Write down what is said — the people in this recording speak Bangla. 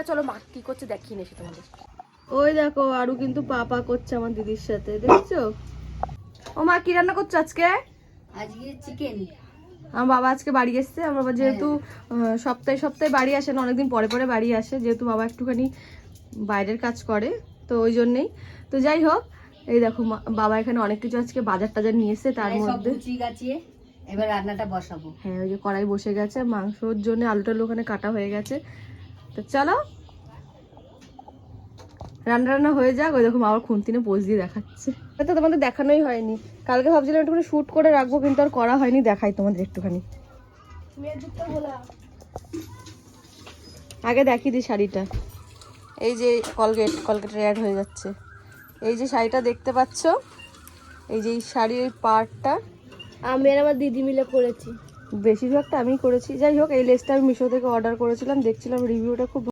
চলো মা কি করছে দেখিয়ে নেছি তোমাদের। ওই দেখো আরু কিন্তু পাপা করছে আমার দিদির সাথে, দেখছো? ও মা কি রান্না করছো আজকে? আজকে চিকেন। আমার বাবা আজকে বাড়ি এসছে। আমার বাবা যেহেতু সপ্তাহে সপ্তাহে বাড়ি আসে না, অনেকদিন পরে পরে বাড়ি আসে, যেহেতু বাবা একটুখানি বাইরের কাজ করে, তো ওই জন্যেই। তো যাই হোক, এই দেখো বাবা এখানে অনেক কিছু আজকে বাজার টাজার নিয়ে এসছে, তার মধ্যে এবার রান্নাটা বসাবো। হ্যাঁ, ওই যে কড়াই বসে গেছে, মাংসর জন্য আলু টালু ওখানে কাটা হয়ে গেছে। তো চলো রান্না রান্না হয়ে যাক। ওই দেখো আবার খুন্তিনে পোজ দিয়ে দেখাচ্ছে। তো তোমাদের দেখানোই হয়নি, কালকে ভাবছিলাম একটুখানি শ্যুট করে রাখবো, কিন্তু আর করা হয়নি। দেখাই তোমাদের একটুখানি। আগে দেখিয়ে দিই শাড়িটা। এই যে কলগেটের অ্যাড হয়ে যাচ্ছে। এই যে শাড়িটা দেখতে পাচ্ছ, এই যে এই শাড়ির পার্টটা আমি আর আমার দিদি মিলে করেছি, বেশিরভাগটা আমি করেছি। যাই হোক, এই লেসটা আমি মিশো থেকে অর্ডার করেছিলাম, দেখছিলাম রিভিউটা খুব